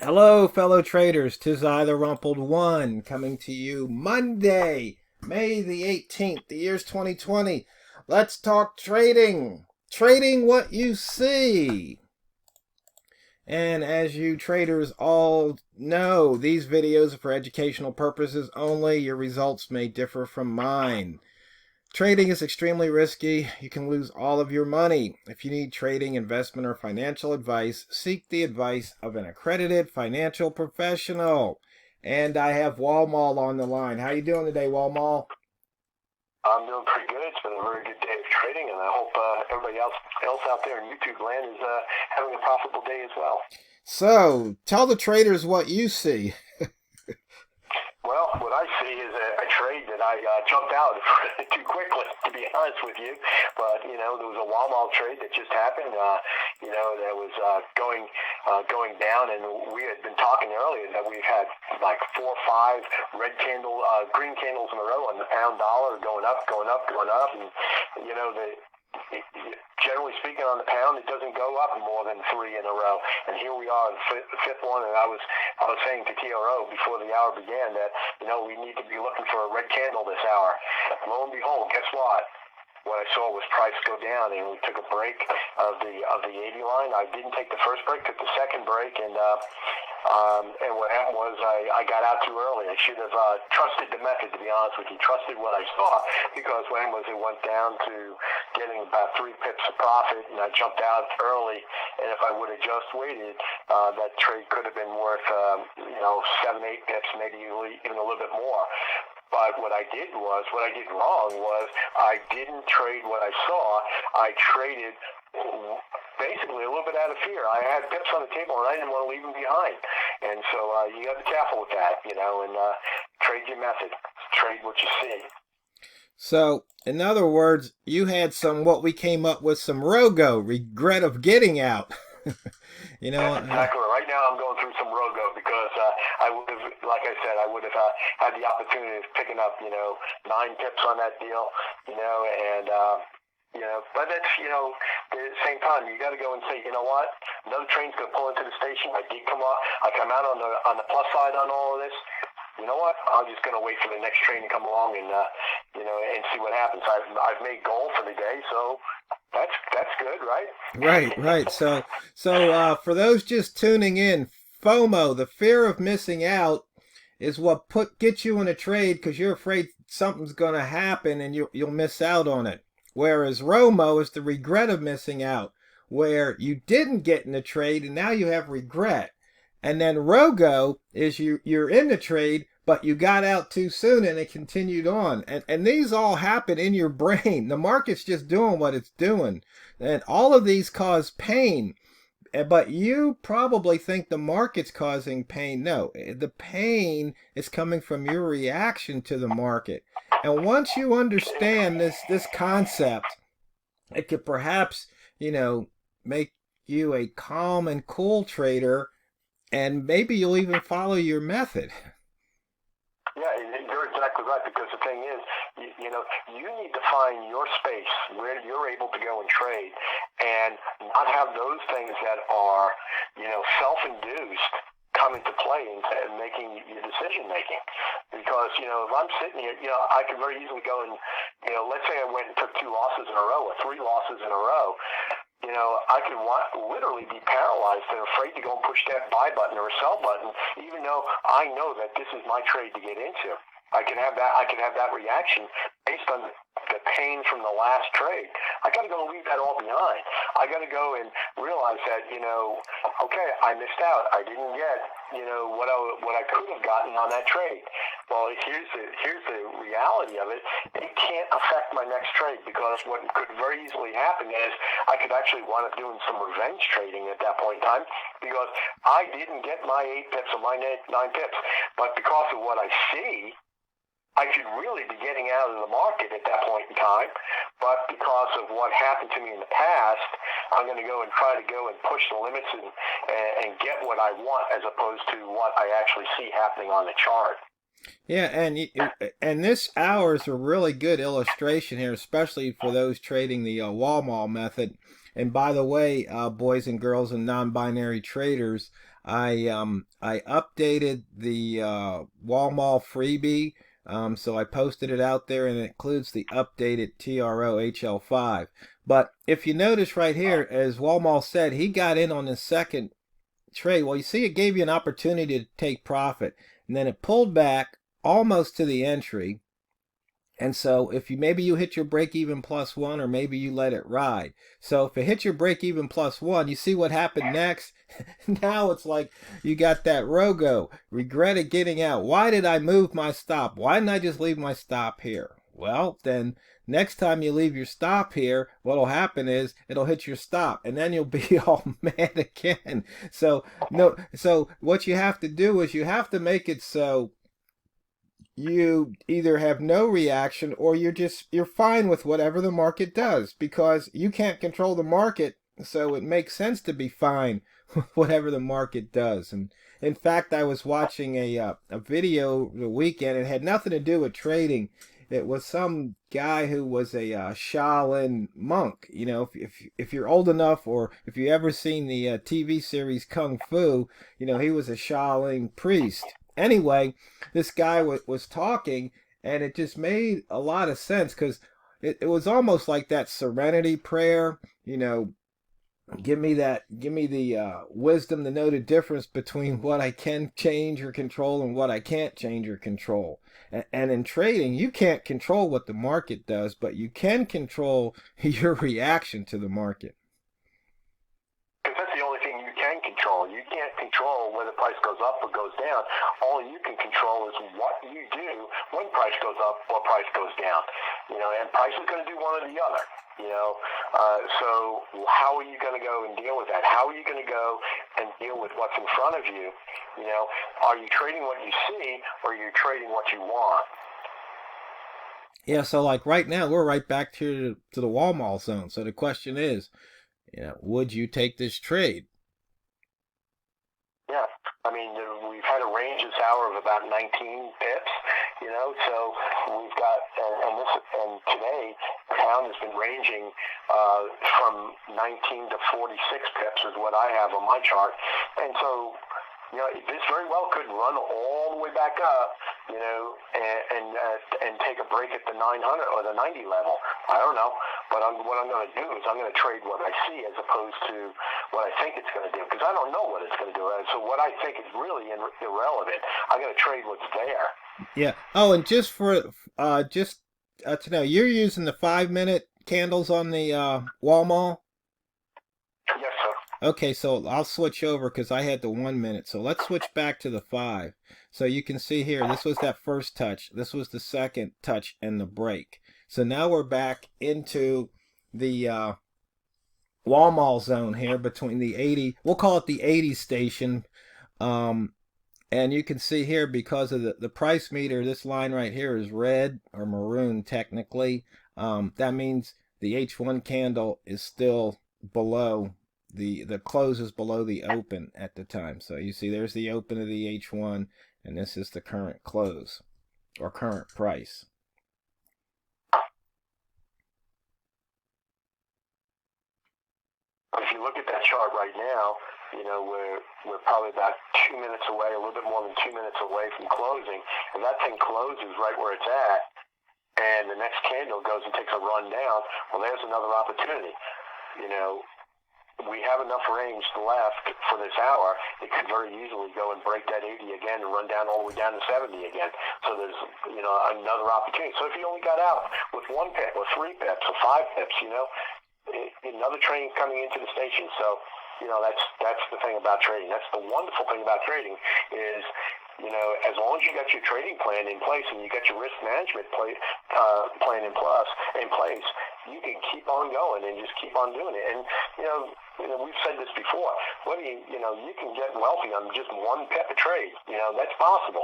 Hello, fellow traders. 'Tis I, TheRumpledOne, coming to you Monday, May the 18th. The year's 2020. Let's talk trading. Trading what you see. And as you traders all know, these videos are for educational purposes only. Your results may differ from mine. Trading is extremely risky. You can lose all of your money. If you need trading, investment, or financial advice, seek the advice of an accredited financial professional. And I have Walmall on the line. How you doing today, Walmall? I'm doing pretty good. It's been a very good day of trading, and I hope everybody else out there in YouTube land is having a profitable day as well. So, tell the traders what you see. Well, what I see is a trade that I jumped out too quickly, to be honest with you. But, there was a Walmart trade that just happened, that was going down. And we had been talking earlier that we've had like 4 or 5 green candles in a row on the pound dollar going up. And, generally speaking, on the pound, it doesn't go up more than 3 in a row. And here we are, the fifth one. And I was saying to TRO before the hour began that we need to be looking for a red candle this hour. Lo and behold, guess what? What I saw was price go down, and we took a break of the 80 line. I didn't take the first break, took the second break, and what happened was I got out too early. I should have trusted the method, to be honest with you, trusted what I saw, because what happened was it went down to getting about 3 pips of profit, and I jumped out early. And if I would have just waited, that trade could have been worth 7, 8 pips, maybe even a little bit more. But what I did wrong was I didn't trade what I saw. I traded basically a little bit out of fear. I had pips on the table, and I didn't want to leave them behind. And so you got to be careful with that, and trade your method. Trade what you see. So, in other words, you had what we came up with, some ROGO, regret of getting out. Exactly. Right now I'm going through some ROGO because I would have, like I said, had the opportunity of picking up, 9 pips on that deal, but that's, at the same time, you got to go and say, you know what, another train's going to pull into the station. I come out on the plus side on all of this. You know what? I'm just going to wait for the next train to come along and see what happens. I've made goal for the day, so that's good, right? Right. So for those just tuning in, FOMO, the fear of missing out, is what gets you in a trade because you're afraid something's going to happen and you'll miss out on it. Whereas ROMO is the regret of missing out, where you didn't get in the trade and now you have regret. And then ROGO is you're in the trade, but you got out too soon and it continued on. And these all happen in your brain. The market's just doing what it's doing. And all of these cause pain. But you probably think the market's causing pain. No, the pain is coming from your reaction to the market. And once you understand this concept, it could perhaps, make you a calm and cool trader. And maybe you'll even follow your method. Yeah, you're exactly right, because the thing is, you need to find your space where you're able to go and trade and not have those things that are, self-induced come into play and making your decision making. Because, if I'm sitting here, I could very easily go and, let's say I went and took 2 losses in a row or 3 losses in a row. I could literally be paralyzed and afraid to go and push that buy button or sell button, even though I know that this is my trade to get into. I can have that reaction based on the pain from the last trade. I got to go and leave that all behind. I got to go and realize that, okay, I missed out. I didn't get, what I could have gotten on that trade. Well, here's the reality of it. It can't affect my next trade, because what could very easily happen is I could actually wind up doing some revenge trading at that point in time, because I didn't get my 8 pips or my 9 pips. But because of what I see, I should really be getting out of the market at that point in time, but because of what happened to me in the past, I'm going to go and try to go and push the limits and get what I want, as opposed to what I actually see happening on the chart. Yeah, and this hour is a really good illustration here, especially for those trading the Walmart method. And by the way, boys and girls and non-binary traders, I updated the Wall Mall freebie, so I posted it out there, and it includes the updated TROHL5. But if you notice right here, as Wall Mall said, he got in on the second trade. Well, you see, it gave you an opportunity to take profit, and then it pulled back almost to the entry. And so if you maybe you hit your break even plus one, or maybe you let it ride. So if it hit your break even plus one, you see what happened next. Now it's like you got that rogo, regretted getting out. Why did I move my stop? Why didn't I just leave my stop here? Well, then next time you leave your stop here, what'll happen is it'll hit your stop, and then you'll be all mad again. So no, so what you have to do is you have to make it so you either have no reaction, or you're fine with whatever the market does, because you can't control the market, so it makes sense to be fine with whatever the market does. And in fact, I was watching a video the weekend. It had nothing to do with trading. It was some guy who was a Shaolin monk. You know, if you're old enough, or if you ever seen the TV series Kung Fu, you know, he was a Shaolin priest. Anyway, this guy was talking, and it just made a lot of sense, because it was almost like that serenity prayer. You know, give me the wisdom to know the difference between what I can change or control and what I can't change or control. And in trading, you can't control what the market does, but you can control your reaction to the market. Because that's the only thing you can control. You can't control whether price goes up or goes down. All you can control is what you do when price goes up or price goes down. You know, and price is going to do one or the other. You know, so how are you going to go and deal with that? How are you going to go and deal with what's in front of you? You know, are you trading what you see, or are you trading what you want? Yeah, so like right now, we're right back to the Wall Mall zone. So the question is, you know, would you take this trade? Yeah, I mean, we've had a range this hour of about 19 pips, you know, so we've got, and today, the pound has been ranging from 19 to 46 pips is what I have on my chart. And so, you know, this very well could run all the way back up, you know, and take a break at the 900 or the 90 level. I don't know, but what I'm going to do is I'm going to trade what I see as opposed to what I think it's going to do, because I don't know what it's going to do. So what I think is really irrelevant. I'm going to trade what's there. Yeah. Oh, and just for to know, you're using the 5-minute candles on the Wall Mall. Yes, sir. Okay, so I'll switch over because I had the 1 minute. So let's switch back to the 5. So you can see here, this was that first touch. This was the second touch and the break. So now we're back into the Wall Mall zone here between the 80. We'll call it the 80 station. And you can see here, because of the price meter, this line right here is red or maroon technically. That means the H1 candle is still below the close is below the open at the time. So you see there's the open of the H1, and this is the current close or current price. If you look at that chart right now, you know, we're probably about 2 minutes away, a little bit more than 2 minutes away from closing, and that thing closes right where it's at, and the next candle goes and takes a run down. Well, there's another opportunity. You know, we have enough range left for this hour. It could very easily go and break that 80 again and run down all the way down to 70 again. So there's, you know, another opportunity. So if you only got out with 1 pip or 3 pips or 5 pips, you know, another train coming into the station. So, you know, that's the thing about trading. That's the wonderful thing about trading is, you know, as long as you got your trading plan in place and you got your risk management plan in place, you can keep on going and just keep on doing it. And, you know, we've said this before. Whether you can get wealthy on just 1 pip a trade. You know, that's possible.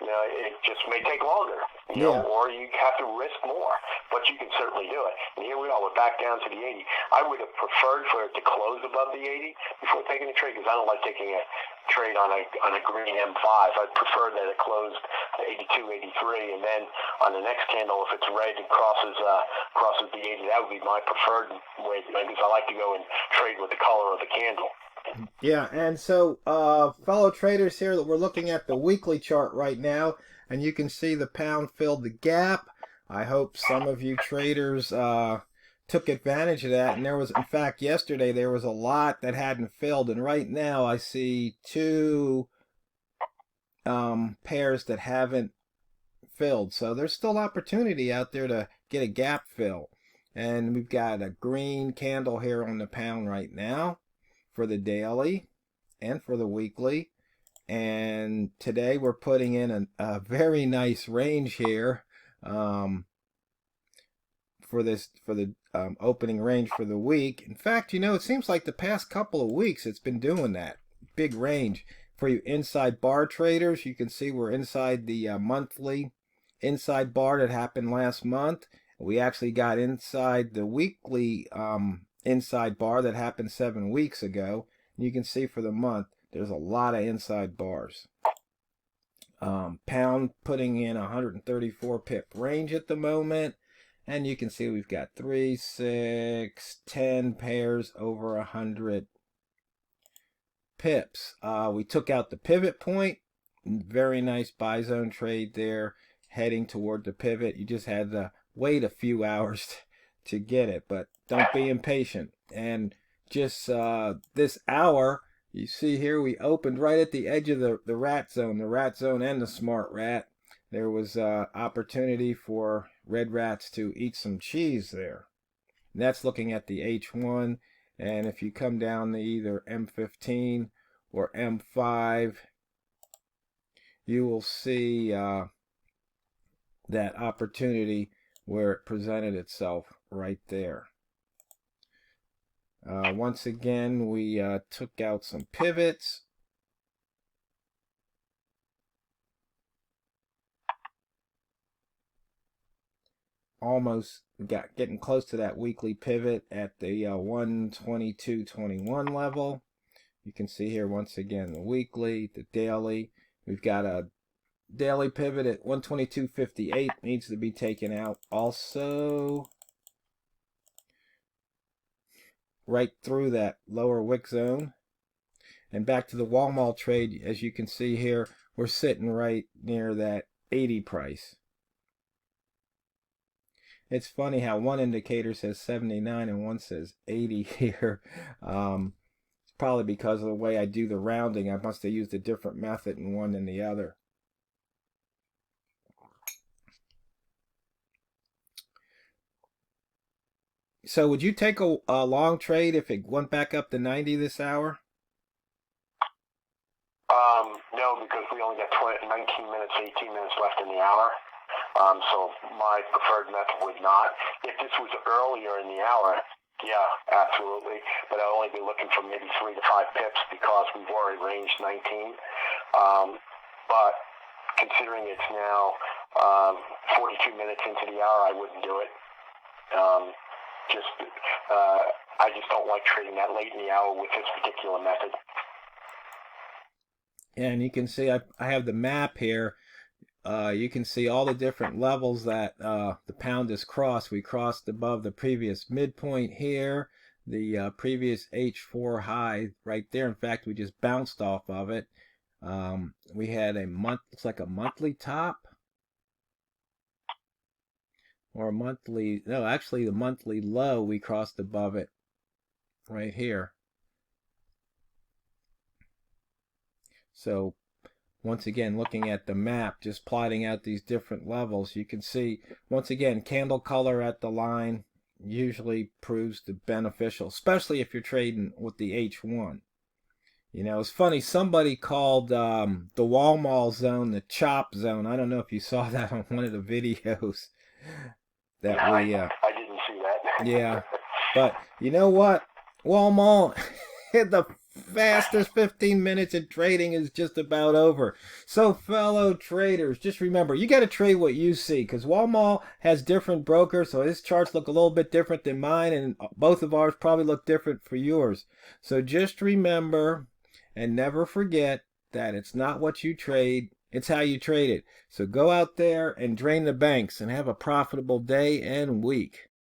You know, it just may take longer, you know, or you have to risk more, but you can certainly do it. And here we are, we're back down to the 80. I would have preferred for it to close above the 80 before taking a trade, because I don't like taking a trade on a green M5. I'd prefer that it closed to 82, 83, and then on the next candle, if it's red and crosses the 80, that would be my preferred way, because I like to go and trade with the color of the candle. Yeah, and so fellow traders here, that we're looking at the weekly chart right now, and you can see the pound filled the gap. I hope some of you traders took advantage of that. And there was, in fact, yesterday there was a lot that hadn't filled, and right now I see two pairs that haven't filled. So there's still opportunity out there to get a gap fill. And we've got a green candle here on the pound right now for the daily and for the weekly. And today we're putting in a very nice range here for the opening range for the week. In fact, it seems like the past couple of weeks it's been doing that big range. For you inside bar traders, you can see we're inside the monthly inside bar that happened last month. We actually got inside the weekly inside bar that happened 7 weeks ago. And you can see for the month there's a lot of inside bars. Pound putting in 134 pip range at the moment. And you can see we've got 3, 6, 10 pairs over 100 pips. We took out the pivot point. Very nice buy zone trade there, heading toward the pivot. You just had to wait a few hours to get it, but don't be impatient. And just this hour, you see here we opened right at the edge of the rat zone and the smart rat. There was opportunity for red rats to eat some cheese there. And that's looking at the H1. And if you come down to either M15 or M5, you will see that opportunity where it presented itself right there. Once again, we took out some pivots. Almost getting close to that weekly pivot at the 122.21 level. You can see here once again the weekly, the daily. We've got a daily pivot at 122.58 needs to be taken out. Also, right through that lower wick zone. And back to the Walmart trade, as you can see here, we're sitting right near that 80 price. It's funny how one indicator says 79 and one says 80 here. It's probably because of the way I do the rounding. I must have used a different method in one than the other. So would you take a long trade if it went back up to 90 this hour? No, because we only got 19 minutes, 18 minutes left in the hour. So my preferred method would not. If this was earlier in the hour, yeah, absolutely. But I'll only be looking for maybe 3 to 5 pips because we've already ranged 19. But considering it's now 42 minutes into the hour, I wouldn't do it. I just don't like trading that late in the hour with this particular method. And you can see I have the map here. You can see all the different levels that the pound has crossed. We crossed above the previous midpoint here, the previous H4 high right there. In fact, we just bounced off of it. We had looks like a monthly top. Or a monthly, no, actually the monthly low, we crossed above it right here. So once again, looking at the map, just plotting out these different levels, you can see, once again, candle color at the line usually proves the beneficial, especially if you're trading with the H1. It's funny, somebody called the Walmart zone the chop zone. I don't know if you saw that on one of the videos. I didn't see that. Yeah, but you know what? Walmart, the fastest 15 minutes of trading is just about over. So fellow traders, just remember, you got to trade what you see, because Walmart has different brokers, so his charts look a little bit different than mine, and both of ours probably look different for yours. So just remember and never forget that it's not what you trade, it's how you trade it. So go out there and drain the banks and have a profitable day and week.